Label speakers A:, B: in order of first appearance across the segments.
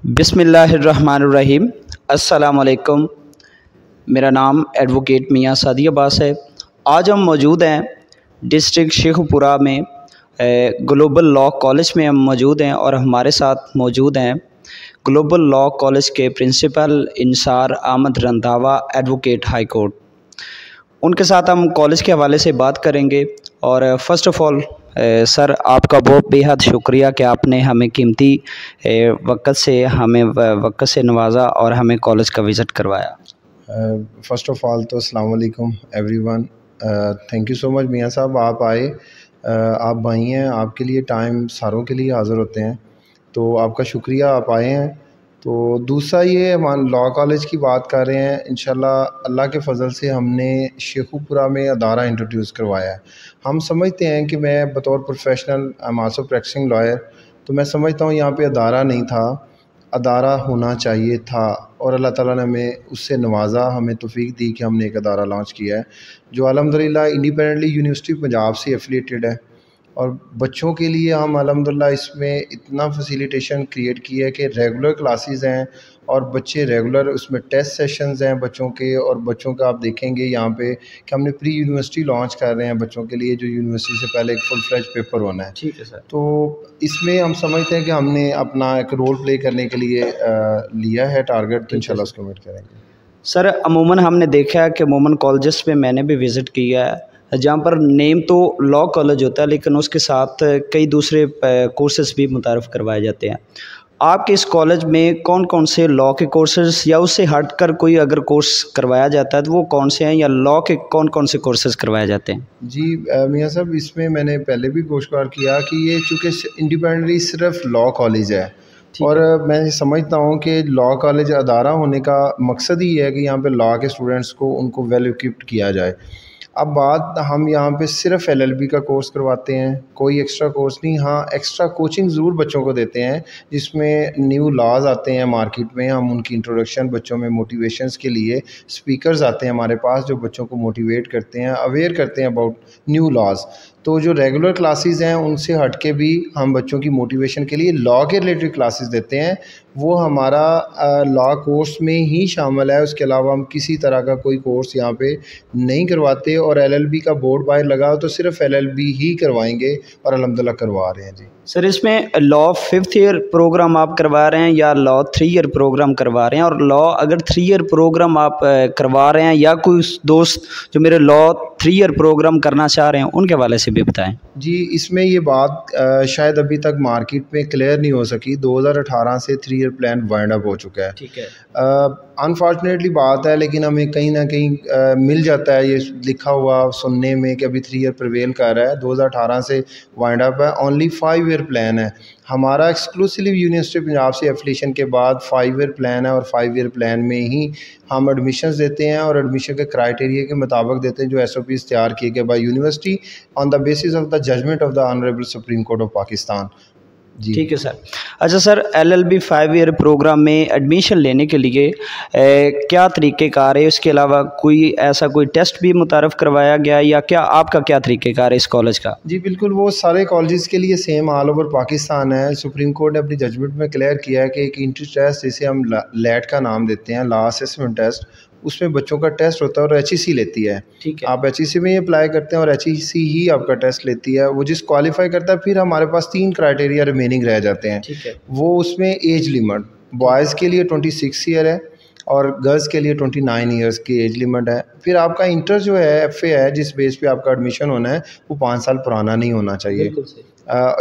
A: बिस्मिल्लाहिर्रहमानिर्रहीम। अस्सलामुअलैकुम। मेरा नाम एडवोकेट मियां सादी अब्बास है। आज हम मौजूद हैं डिस्ट्रिक्ट शेखुपुरा में ग्लोबल लॉ कॉलेज में हम मौजूद हैं और हमारे साथ मौजूद हैं ग्लोबल लॉ कॉलेज के principal Insar Ahmad Randhawa, advocate high court. उनके साथ हम कॉलेज के हवाले से बात करेंगे। और फ़र्स्ट ऑफ़ ऑल सर, आपका बहुत बेहद शुक्रिया कि आपने हमें कीमती वक्त से नवाजा और हमें कॉलेज का विज़िट करवाया।
B: फ़र्स्ट ऑफ़ ऑल तो अस्सलाम वालेकुम everyone. Thank you so much मियां साहब, आप आए। आप भाई हैं, आपके लिए टाइम सारों के लिए हाज़िर होते हैं, तो आपका शुक्रिया, आप आए हैं। तो दूसरा ये हम लॉ कॉलेज की बात कर रहे हैं। इंशाल्लाह अल्लाह के फ़ज़ल से हमने शेखुपुरा में अदारा इंट्रोड्यूस करवाया है। हम समझते हैं कि मैं बतौर professional I am also practising lawyer, तो मैं समझता हूँ यहाँ पे अदारा नहीं था, अदारा होना चाहिए था। और अल्लाह ताला ने हमें उससे नवाजा, हमें तौफ़ीक दी कि हमने एक अदारा लॉन्च किया है जो अल्हम्दुलिल्लाह इंडिपेंडेंटली यूनिवर्सिटी पंजाब से एफिलिएटेड है। और बच्चों के लिए हम अल्हम्दुलिल्लाह इसमें इतना फैसिलिटेशन क्रिएट की है कि रेगुलर क्लासेस हैं और बच्चे रेगुलर उसमें टेस्ट सेशंस हैं बच्चों के। और बच्चों का आप देखेंगे यहाँ पे कि हमने प्री यूनिवर्सिटी लॉन्च कर रहे हैं बच्चों के लिए, जो यूनिवर्सिटी से पहले एक फुल फ्लेज पेपर होना है।
A: ठीक है सर।
B: तो इसमें हम समझते हैं कि हमने अपना एक रोल प्ले करने के लिए लिया है टारगेट, तो इंशाल्लाह उसको मीट करेंगे।
A: सर, अमूमन हमने देखा है कि अमूमन कॉलेजेस में मैंने भी विज़िट किया है, जहाँ पर नेम तो लॉ कॉलेज होता है लेकिन उसके साथ कई दूसरे कोर्सेज़ भी मुतारफ़ करवाए जाते हैं। आपके इस कॉलेज में कौन कौन से लॉ के कोर्सेज़ या उससे हट कर कोई अगर कोर्स करवाया जाता है तो वो कौन से हैं, या लॉ के कौन कौन से कोर्सेज़ करवाए जाते हैं?
B: जी मियां साहब, इसमें मैंने पहले भी गोशवार किया कि ये चूँकि इंडिपेंडेंटली सिर्फ लॉ कॉलेज है, और मैं समझता हूँ कि लॉ कॉलेज अदारा होने का मकसद ही है कि यहाँ पे लॉ के स्टूडेंट्स को उनको वेल इक्विप्ड किया जाए। अब बात, हम यहाँ पे सिर्फ एलएलबी का कोर्स करवाते हैं, कोई एक्स्ट्रा कोर्स नहीं। हाँ, एक्स्ट्रा कोचिंग ज़रूर बच्चों को देते हैं जिसमें न्यू लॉज आते हैं मार्केट में, हम उनकी इंट्रोडक्शन बच्चों में मोटिवेशंस के लिए स्पीकर्स आते हैं हमारे पास जो बच्चों को मोटिवेट करते हैं, अवेयर करते हैं अबाउट न्यू लॉज। तो जो रेगुलर क्लासेस हैं उनसे हट के भी हम बच्चों की मोटिवेशन के लिए लॉ के रिलेटेड क्लासेस देते हैं। वो हमारा लॉ कोर्स में ही शामिल है, उसके अलावा हम किसी तरह का कोई कोर्स यहाँ पे नहीं करवाते। और एलएलबी का बोर्ड बाहर लगा हो तो सिर्फ एलएलबी ही करवाएंगे, और अल्हम्दुलिल्लाह करवा रहे हैं। जी
A: सर, इसमें लॉ 5th ईयर प्रोग्राम आप करवा रहे हैं या लॉ 3 ईयर प्रोग्राम करवा रहे हैं? और लॉ अगर 3 ईयर प्रोग्राम आप करवा रहे हैं या कोई दोस्त जो मेरे लॉ 3 ईयर प्रोग्राम करना चाह रहे हैं उनके हवाले से भी बताएं।
B: जी, इसमें ये बात शायद अभी तक मार्केट में क्लियर नहीं हो सकी। 2018 से 3 ईयर प्लान वाइंड अप हो चुका है।
A: ठीक है।
B: अनफॉर्चुनेटली बात है, लेकिन हमें कहीं ना कहीं मिल जाता है ये लिखा हुआ सुनने में कि अभी 3 ईयर प्रिवेल कर रहा है। 2018 से वाइंड अप है, ओनली 5 ईयर प्लान है हमारा। एक्सक्लूसिव यूनिवर्सिटी पंजाब से एफिलिएशन के बाद 5 ईयर प्लान है, और 5 ईयर प्लान में ही हम एडमिशन्स देते हैं और एडमिशन के क्राइटेरिया के मुताबिक देते हैं जो एसओपीज़ तैयार किए गए by university on the basis of the judgment of the honourable supreme court of Pakistan. जी
A: ठीक है सर। अच्छा सर, एलएलबी 5 ईयर प्रोग्राम में एडमिशन लेने के लिए क्या तरीक़ेकार है? इसके अलावा कोई ऐसा कोई टेस्ट भी मुतारफ़ करवाया गया है, या क्या आपका क्या तरीक़ेकार है इस कॉलेज का?
B: जी बिल्कुल, वो सारे कॉलेजेस के लिए सेम ऑल ओवर पाकिस्तान है। सुप्रीम कोर्ट ने अपनी जजमेंट में क्लियर किया है कि एक इंट्री टेस्ट, जिसे हम लैट का नाम देते हैं, लॉ असेसमेंट टेस्ट, उसमें बच्चों का टेस्ट होता है और एचईसी लेती है।
A: ठीक है।
B: आप एचईसी में ही अप्लाई करते हैं और एचईसी ही आपका टेस्ट लेती है। वो जिस क्वालिफाई करता है, फिर हमारे पास 3 क्राइटेरिया रिमेनिंग रह जाते हैं।
A: ठीक है।
B: वो उसमें एज लिमिट बॉयज़ के लिए 26 ईयर है और गर्ल्स के लिए 29 ईयर्स की एज लिमिट है। फिर आपका इंटर जो है एफए है, जिस बेस पे आपका एडमिशन होना है, वो 5 साल पुराना नहीं होना चाहिए।
A: बिल्कुल सही।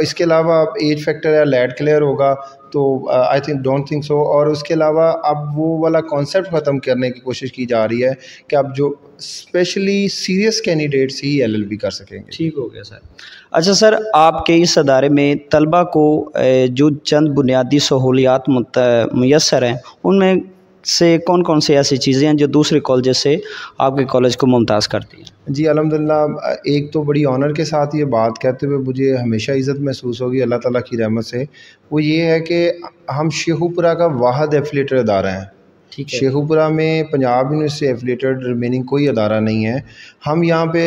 B: इसके अलावा आप एज फैक्टर या लैट क्लियर होगा, तो आई डोंट थिंक सो। और उसके अलावा अब वो वाला कॉन्सेप्ट ख़त्म करने की कोशिश की जा रही है कि अब जो स्पेशली सीरियस कैंडिडेट्स ही एलएलबी कर सकेंगे।
A: ठीक हो गया सर। अच्छा सर, आपके इस अदारे में तलबा को जो चंद बुनियादी सहूलियात मुयस्सर हैं, उनमें से कौन कौन सी ऐसी चीज़ें हैं जो दूसरे कॉलेज से आपके कॉलेज को मुमताज़ करती हैं?
B: जी अल्हम्दुलिल्लाह, एक तो बड़ी ऑनर के साथ ये बात कहते हुए मुझे हमेशा इज़्ज़त महसूस होगी अल्लाह ताला की रहमत से, वो ये है कि हम शेखुपुरा का वाहिद एफिलिएटेड अदारा है।
A: ठीक है।
B: शेखुपुरा में पंजाब यूनिवर्सिटी से एफिलिएटेड रिमेनिंग कोई अदारा नहीं है। हम यहाँ पे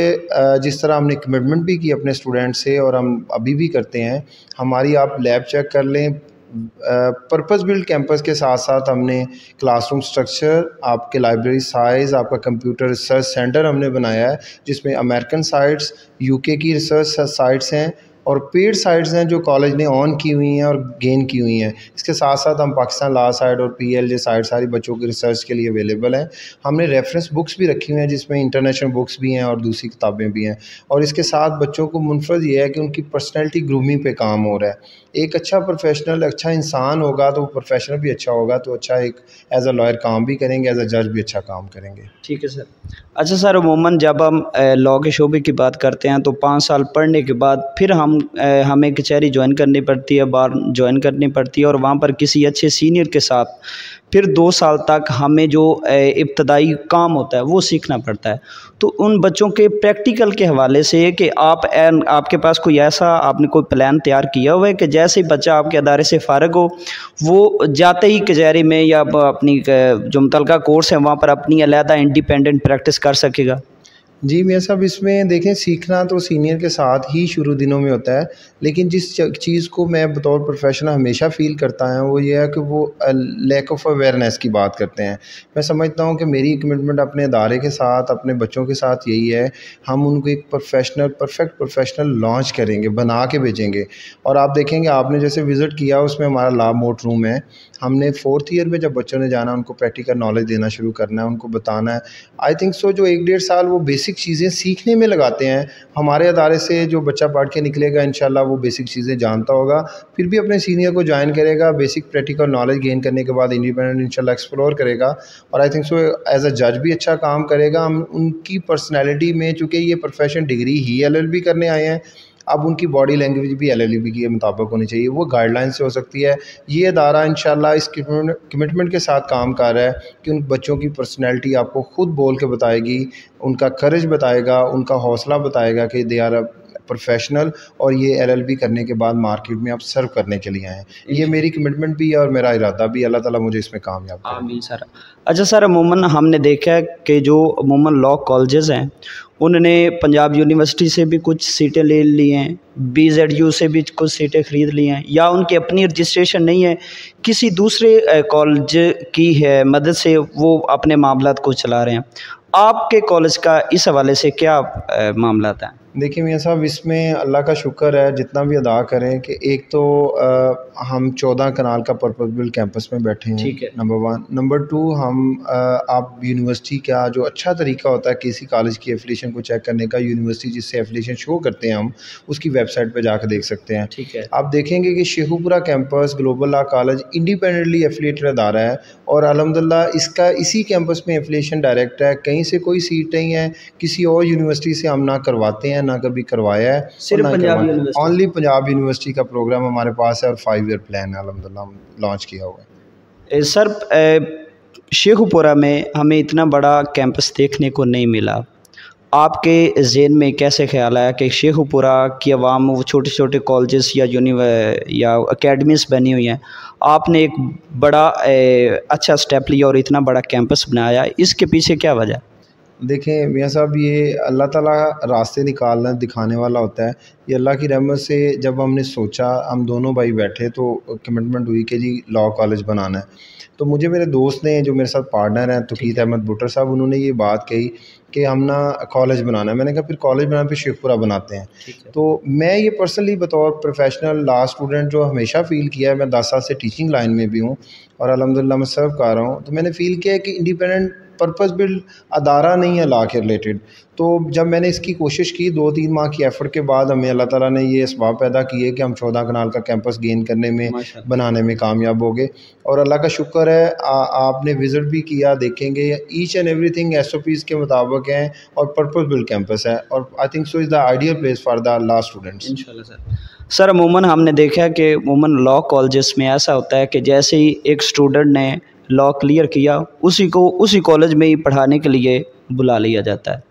B: जिस तरह हमने कमिटमेंट भी की अपने स्टूडेंट से, और हम अभी भी करते हैं, हमारी आप लैब चेक कर लें, पर्पस बिल्ड कैंपस के साथ साथ हमने क्लासरूम स्ट्रक्चर, आपके लाइब्रेरी साइज़, आपका कंप्यूटर रिसर्च सेंटर हमने बनाया है, जिसमें अमेरिकन साइट्स, यूके की रिसर्च साइट्स हैं और पेड साइट्स हैं जो कॉलेज ने ऑन की हुई हैं और गेन की हुई हैं। इसके साथ साथ हम पाकिस्तान लॉ साइट और पीएलजे साइट सारी बच्चों की रिसर्च के लिए अवेलेबल हैं। हमने रेफरेंस बुक्स भी रखी हुई हैं जिसमें इंटरनेशनल बुक्स भी हैं और दूसरी किताबें भी हैं। और इसके साथ बच्चों को मुनफरद ये है कि उनकी पर्सनैलिटी ग्रूमिंग पे काम हो रहा है। एक अच्छा प्रोफेशनल, अच्छा इंसान होगा तो प्रोफेशनल भी अच्छा होगा, तो अच्छा एक एज अ लॉयर काम भी करेंगे, एज अ जज भी अच्छा काम करेंगे।
A: ठीक है सर। अच्छा सर, अमूमन जब हम लॉ के शोबे की बात करते हैं तो 5 साल पढ़ने के बाद फिर हमें कचहरी ज्वाइन करनी पड़ती है, बार ज्वाइन करनी पड़ती है और वहाँ पर किसी अच्छे सीनियर के साथ फिर 2 साल तक हमें जो इब्तदाई काम होता है वो सीखना पड़ता है। तो उन बच्चों के प्रैक्टिकल के हवाले से कि आपके पास कोई ऐसा आपने कोई प्लान तैयार किया हुआ है कि जैसे ही बच्चा आपके अदारे से फ़ारिग हो वो जाते ही कचहरी में या अपनी जो मुतलका कोर्स है वहाँ पर अपनी अलहदा इंडिपेंडेंट प्रैक्टिस कर सकेगा?
B: जी मियाँ साहब, इसमें देखें सीखना तो सीनियर के साथ ही शुरू दिनों में होता है, लेकिन जिस चीज़ को मैं बतौर प्रोफेशनल हमेशा फ़ील करता है वो ये है कि वो लैक ऑफ अवेयरनेस की बात करते हैं। मैं समझता हूँ कि मेरी कमिटमेंट अपने अदारे के साथ, अपने बच्चों के साथ यही है, हम उनको एक परफेक्ट प्रोफेशनल लॉन्च करेंगे, बना के भेजेंगे। और आप देखेंगे, आपने जैसे विज़िट किया उसमें हमारा लॉ मोट रूम है। हमने 4th ईयर में जब बच्चों ने जाना उनको प्रैक्टिकल नॉलेज देना शुरू करना है, उनको बताना है। आई थिंक सो जो 1-1.5 साल वो बेसिक चीज़ें सीखने में लगाते हैं। हमारे अदारे से जो बच्चा पढ़ के निकलेगा इंशाल्लाह वो बेसिक चीज़ें जानता होगा, फिर भी अपने सीनियर को ज्वाइन करेगा, बेसिक प्रैक्टिकल नॉलेज गेन करने के बाद इंडिपेंडेंट इंशाल्लाह एक्सप्लोर करेगा और आई थिंक सो एज अ जज भी अच्छा काम करेगा। हम उनकी पर्सनैलिटी में, चूँकि ये प्रोफेशन डिग्री ही LLB करने आए हैं, अब उनकी बॉडी लैंग्वेज भी LLB के मुताबिक होनी चाहिए, वो गाइडलाइन से हो सकती है। ये अदारा इंशाल्लाह इस कमिटमेंट के साथ काम कर रहा है कि उन बच्चों की पर्सनैलिटी आपको खुद बोल के बताएगी, उनका करेज बताएगा, उनका हौसला बताएगा कि दे आर अ प्रोफेशनल और ये LLB करने के बाद मार्केट में आप सर्व करने के लिए आए हैं। ये मेरी कमिटमेंट भी है और मेरा इरादा भी, अल्लाह ताला मुझे इसमें कामयाब करे।
A: आमीन सर। अच्छा सर, अमूमन हमने देखा है कि जो अमूमन लॉ कॉलेजेस हैं उन्होंने पंजाब यूनिवर्सिटी से भी कुछ सीटें ले ली हैं, BZU से भी कुछ सीटें ख़रीद ली हैं, या उनकी अपनी रजिस्ट्रेशन नहीं है, किसी दूसरे कॉलेज की है मदद से वो अपने मामलात को चला रहे हैं। आपके कॉलेज का इस हवाले से क्या मामलात हैं?
B: देखिए मियाँ साहब, इसमें अल्लाह का शुक्र है जितना भी अदा करें कि एक तो हम 14 कनाल का पर्पस बिल्ड कैंपस में बैठे हैं,
A: ठीक है।
B: नंबर 1। नंबर 2, हम आप यूनिवर्सिटी का जो अच्छा तरीका होता है किसी कॉलेज की एफिलिएशन को चेक करने का, यूनिवर्सिटी जिससे एफिलिएशन शो करते हैं हम उसकी वेबसाइट पे जाकर देख सकते हैं।
A: ठीक है।
B: आप देखेंगे कि Sheikhupura campus global law college independently affiliated अदारा है और अल्हम्दुलिल्लाह इसका इसी कैंपस में एफिलिएशन डायरेक्ट है, कहीं से कोई सीट नहीं है, किसी और यूनिवर्सिटी से हम ना करवाते हैं, ना कभी करवाया है,
A: सिर्फ Punjab university,
B: only Punjab university का प्रोग्राम हमारे पास है और 5 ईयर प्लान है अल्हम्दुलिल्लाह लॉन्च किया हुआ है।
A: सर, शेखुपुरा में हमें इतना बड़ा कैंपस देखने को नहीं मिला। आपके ज़हन में कैसे ख्याल आया कि शेखुपुरा की आवाम, वो छोटे छोटे कॉलेजेस या या अकेडमीज़ बनी हुई हैं, आपने एक बड़ा अच्छा स्टेप लिया और इतना बड़ा कैंपस बनाया, इसके पीछे क्या वजह?
B: देखें मियाँ साहब, ये अल्लाह ताला रास्ते निकालना दिखाने वाला होता है। ये अल्लाह की रहमत से जब हमने सोचा, हम दोनों भाई बैठे तो कमिटमेंट हुई कि जी लॉ कॉलेज बनाना है। तो मुझे मेरे दोस्त ने, जो मेरे साथ पार्टनर हैं तौकीर अहमद भुट्टर साहब, उन्होंने ये बात कही कि हम ना कॉलेज बनाना है। मैंने कहा फिर कॉलेज बनाना, फिर शेखपुरा बनाते हैं। तो मैं ये पर्सनली बतौर प्रोफेशनल लॉ स्टूडेंट जो हमेशा फ़ील किया है, मैं 10 साल से टीचिंग लाइन में भी हूँ और अल्हम्दुलिल्लाह मैं सर्व कर रहा हूँ, तो मैंने फ़ील किया है कि इंडिपेंडेंट पर्पस बिल्ड अदारा नहीं है लॉ के रिलेटेड। तो जब मैंने इसकी कोशिश की 2-3 माह की एफ़र्ट के बाद, हमें अल्लाह ताला ने ये इसबाब पैदा किए कि हम 14 कनाल का कैंपस गेन करने में, बनाने में कामयाब हो गए और अल्लाह का शुक्र है। आपने विज़िट भी किया, देखेंगे ईच एंड एवरीथिंग SOPs के मुताबिक हैं और पर्पस बिल्ड कैंपस है और आई think so is the ideal place for the law students
A: इंशाल्लाह सर। सर, अमूमन हमने देखा कि अमूमन लॉ कॉलेजेस में ऐसा होता है कि जैसे ही एक स्टूडेंट ने लॉ क्लियर किया, उसी को उसी कॉलेज में ही पढ़ाने के लिए बुला लिया जाता है,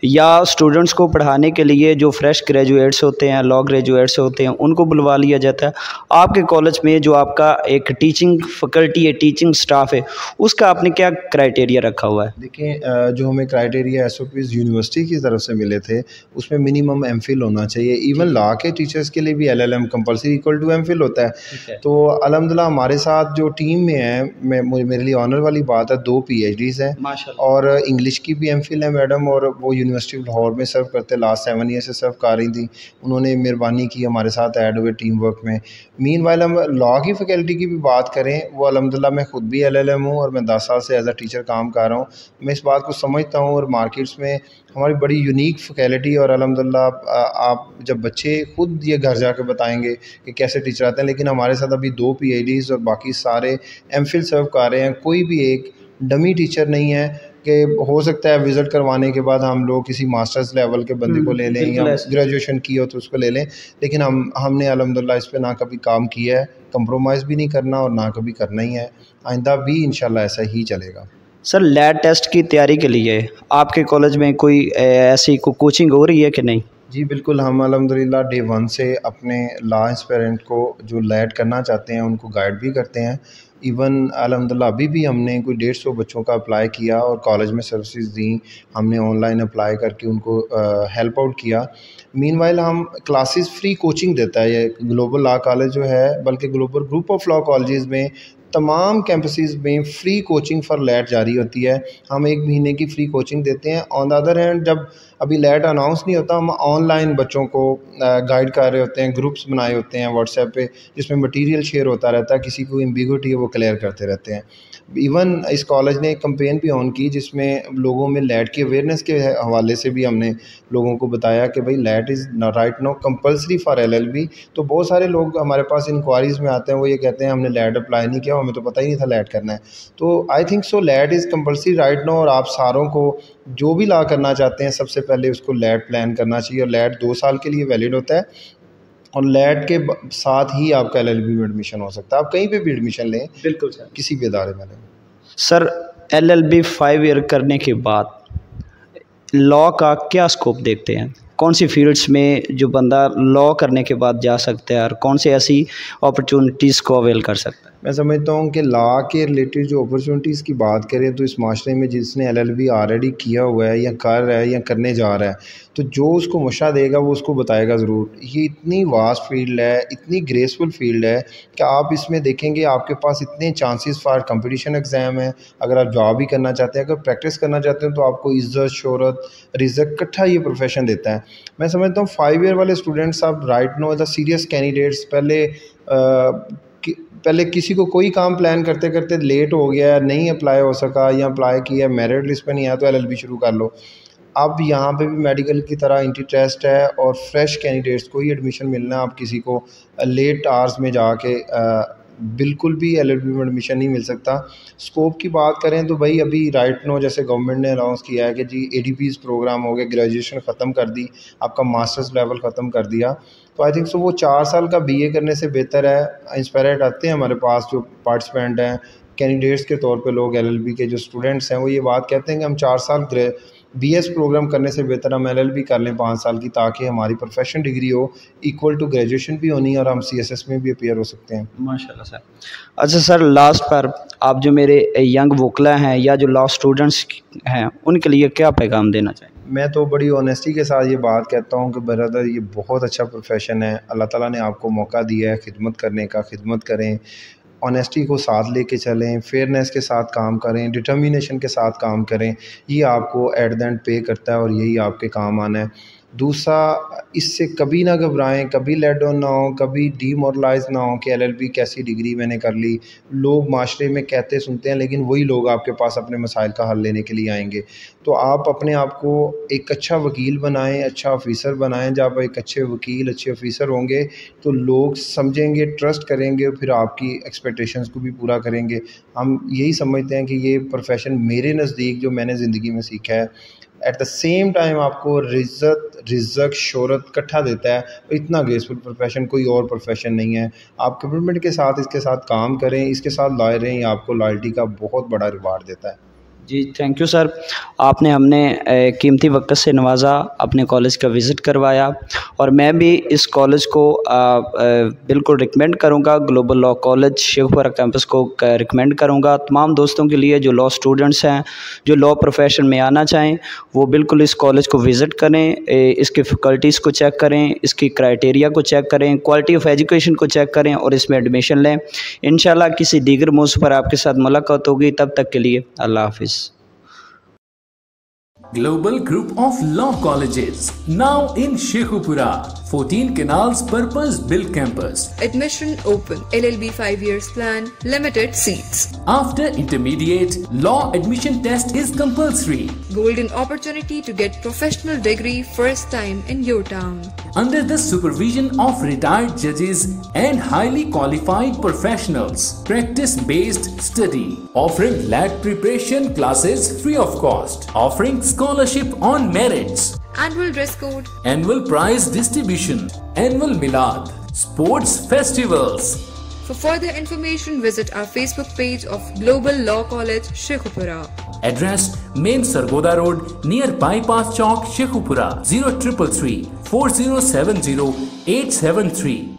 A: या स्टूडेंट्स को पढ़ाने के लिए जो फ्रेश ग्रेजुएट्स होते हैं, लॉ ग्रेजुएट्स होते हैं, उनको बुलवा लिया जाता है। आपके कॉलेज में जो आपका एक टीचिंग फैकल्टी है, टीचिंग स्टाफ है, उसका आपने क्या क्राइटेरिया रखा हुआ है?
B: देखिए, जो हमें क्राइटेरिया एसओपीज़ यूनिवर्सिटी की तरफ से मिले थे, उसमें मिनिमम एमफिल होना चाहिए। इवन लॉ के टीचर्स के लिए भी LLM compulsory equal to MPhil होता है। तो अल्हम्दुलिल्लाह हमारे साथ जो टीम में है, मेरे लिए ऑनर वाली बात है, 2 पीएचडीज़ हैं और इंग्लिश की भी एमफिल है मैडम, और वो यूनिवर्सिटी ऑफ लाहौर में सर्व करते, लास्ट 7 ईयर से सर्व कर रही थी। उन्होंने मेहरबानी की हमारे साथ ऐड हुए टीम वर्क में। मीनवाइल हम लॉ की फैकल्टी की भी बात करें, वो अल्हम्दुलिल्लाह मैं ख़ुद भी एलएलएम हूँ और मैं 10 साल से एज अ टीचर काम कर रहा हूँ। मैं इस बात को समझता हूँ, और मार्केट्स में हमारी बड़ी यूनिक फैकल्टी, और अल्हम्दुलिल्लाह आप जब बच्चे खुद ये घर जाके बताएंगे कि कैसे टीचर आते हैं। लेकिन हमारे साथ अभी 2 पीएचडीज़ और बाकी सारे एमफिल सर्व कर रहे हैं। कोई भी एक डमी टीचर नहीं है कि हो सकता है विज़िट करवाने के बाद हम लोग किसी मास्टर्स लेवल के बंदे को ले लें या ग्रेजुएशन की हो तो उसको ले लें। लेकिन हमने अल्हम्दुलिल्लाह इस पे ना कभी काम किया है, कंप्रोमाइज़ भी नहीं करना और ना कभी करना ही है। आइंदा भी इंशाल्लाह ऐसा ही चलेगा।
A: सर, लैब टेस्ट की तैयारी के लिए आपके कॉलेज में कोई ऐसी कोचिंग हो रही है कि नहीं?
B: जी बिल्कुल, हम अल्हम्दुलिल्लाह डे 1 से अपने लॉ एस्पिरेंट को जो लैड करना चाहते हैं उनको गाइड भी करते हैं। इवन अल्हम्दुलिल्लाह अभी भी हमने कोई 150 बच्चों का अप्लाई किया और कॉलेज में सर्विसेज दी। हमने ऑनलाइन अप्लाई करके उनको हेल्प आउट किया। मीनवाइल हम क्लासेस फ्री कोचिंग देता है ये ग्लोबल लॉ कॉलेज जो है, बल्कि global group of law colleges में तमाम कैंपसेस में फ्री कोचिंग फॉर लैट जारी होती है। हम 1 महीने की फ्री कोचिंग देते हैं। ऑन द अदर हैंड, जब अभी लैट अनाउंस नहीं होता, हम ऑनलाइन बच्चों को गाइड कर रहे होते हैं, ग्रुप्स बनाए होते हैं व्हाट्सएप पे, जिसमें मटेरियल शेयर होता रहता है, किसी को एम्बिग्विटी है वो क्लियर करते रहते हैं। इवन इस कॉलेज ने एक कैंपेन भी ऑन की जिसमें लोगों में लैट की अवेयरनेस के हवाले से भी हमने लोगों को बताया कि भाई LAT is right now compulsory for LLB. तो बहुत सारे लोग हमारे पास इंक्वायरीज़ में आते हैं, वो ये कहते हैं हमने लैट अप्लाई नहीं किया, हमें तो पता ही नहीं था लैट करना है। तो I think so LAT is compulsory right now, और आप सारों को जो भी लॉ करना चाहते हैं सबसे पहले उसको लैट प्लान करना चाहिए। और लैट 2 साल के लिए वैलिड होता है, और लैट के साथ ही आपका एलएलबी में एडमिशन हो सकता है। आप कहीं पे भी एडमिशन लें,
A: बिल्कुल सर,
B: किसी भी इदारे में लें।
A: सर, एलएलबी 5 ईयर करने के बाद लॉ का क्या स्कोप देखते हैं? कौन सी फील्ड्स में जो बंदा लॉ करने के बाद जा सकता है और कौन सी ऐसी अपॉर्चुनिटीज़ को अवेल कर सकता है?
B: मैं समझता हूँ कि लॉ के रिलेटेड जो अपॉर्चुनिटीज़ की बात करें तो इस माशरे में जिसने एलएलबी ऑलरेडी किया हुआ है या कर रहा है या करने जा रहा है, तो जो उसको मशा देगा वो उसको बताएगा ज़रूर। ये इतनी वास्ट फील्ड है, इतनी ग्रेसफुल फील्ड है कि आप इसमें देखेंगे आपके पास इतने चांसेस फॉर कंपटीशन एग्ज़ाम है। अगर आप जॉब भी करना चाहते हैं, अगर प्रैक्टिस करना चाहते हैं, तो आपको इज़्ज़त, शोहरत, रिज़्क़ इकट्ठा ये प्रोफेशन देता है। मैं समझता हूँ 5 ईयर वाले स्टूडेंट्स आप right know the serious candidates, पहले किसी को कोई काम प्लान करते करते लेट हो गया, नहीं अप्लाई हो सका, या अप्लाई किया मेरिट लिस्ट पे नहीं आया, तो एलएलबी शुरू कर लो। अब यहाँ पे भी मेडिकल की तरह एंट्री टेस्ट है और फ्रेश कैंडिडेट्स को ही एडमिशन मिलना है। आप किसी को लेट आवर्स में जाके बिल्कुल भी एलएलबी में एडमिशन नहीं मिल सकता। स्कोप की बात करें तो भाई अभी राइट नो जैसे गवर्नमेंट ने अनाउंस किया है कि जी एडीपीज़ प्रोग्राम हो गया, ग्रेजुएशन ख़त्म कर दी, आपका मास्टर्स लेवल ख़त्म कर दिया। तो आई थिंक सो वो 4 साल का बीए करने से बेहतर है। इंस्पायर्ड आते हैं हमारे पास जो पार्टिसिपेंट हैं, कैंडिडेट्स के तौर पे लोग, एलएलबी के जो स्टूडेंट्स हैं, वो ये बात कहते हैं कि हम 4 साल बीएस प्रोग्राम करने से बेहतर हम एलएलबी कर लें 5 साल की, ताकि हमारी प्रोफेशनल डिग्री हो, इक्वल टू ग्रेजुएशन भी होनी है और हम सीएसएस में भी अपीयर हो सकते हैं।
A: माशाल्लाह सर। अच्छा सर, लास्ट पर आप जो मेरे यंग वोकला हैं या जो लॉ स्टूडेंट्स हैं, उनके लिए क्या पैगाम देना चाहिए?
B: मैं तो बड़ी ऑनेस्टी के साथ ये बात कहता हूँ कि ब्रदर, ये बहुत अच्छा प्रोफेशन है। अल्लाह ताला ने आपको मौका दिया है खिदमत करने का, खिदमत करें, ऑनेस्टी को साथ लेके चलें, फेयरनेस के साथ काम करें, डिटर्मिनेशन के साथ काम करें। ये आपको एट द एंड पे करता है और यही आपके काम आना है। दूसरा, इससे कभी ना घबराएं, कभी लेट डाउन ना हो, कभी डीमोरलाइज ना हो कि एलएलबी कैसी डिग्री मैंने कर ली। लोग माशरे में कहते सुनते हैं, लेकिन वही लोग आपके पास अपने मसाइल का हल लेने के लिए आएंगे। तो आप अपने आप को एक अच्छा वकील बनाएं, अच्छा ऑफिसर बनाएं। जब आप एक अच्छे वकील, अच्छे ऑफिसर होंगे तो लोग समझेंगे, ट्रस्ट करेंगे, फिर आपकी एक्सपेक्टेशंस को भी पूरा करेंगे। हम यही समझते हैं कि ये प्रोफेशन मेरे नज़दीक जो मैंने ज़िंदगी में सीखा है, एट द सेम टाइम आपको रिज़्क़, शोहरत इकट्ठा देता है। इतना ग्रेसफुल प्रोफेशन कोई और प्रोफेशन नहीं है। आप कमिटमेंट के साथ इसके साथ काम करें, इसके साथ लाए रहें, आपको लॉयल्टी का बहुत बड़ा रिवार्ड देता है।
A: जी थैंक यू सर, आपने हमने कीमती वक्त से नवाजा, अपने कॉलेज का विज़िट करवाया, और मैं भी इस कॉलेज को बिल्कुल रिकमेंड करूँगा। Global law college Sheikhpura campus को रिकमेंड करूँगा तमाम दोस्तों के लिए जो लॉ स्टूडेंट्स हैं, जो लॉ प्रोफेशन में आना चाहें, वो बिल्कुल इस कॉलेज को विज़िट करें, इसकी फ़ैकल्टीज़ को चेक करें, इसकी क्राइटेरिया को चेक करें, क्वालिटी ऑफ एजुकेशन को चेक करें और इसमें एडमिशन लें। इंशाल्लाह किसी दीगर मौज़ू पर आपके साथ मुलाकात होगी, तब तक के लिए अल्लाह हाफ़िज़।
C: Global Group of Law Colleges, now in Shekhupura, 14 Canals Purpose Built Campus.
D: Admission open. LLB 5 years plan. Limited seats.
C: After intermediate, law admission test is compulsory.
D: Golden opportunity to get professional degree first time in your town.
C: Under the supervision of retired judges and highly qualified professionals. Practice-based study. Offering lab preparation classes free of cost. Offering scholarship on merits.
D: Annual dress code.
C: Annual prize distribution. Annual Milad. Sports festivals.
D: For further information, visit our Facebook page of Global Law College, Shekhupura.
C: Address: Main Sargoda Road, near Bypass Chowk, Shekhupura. 0333 4070 873.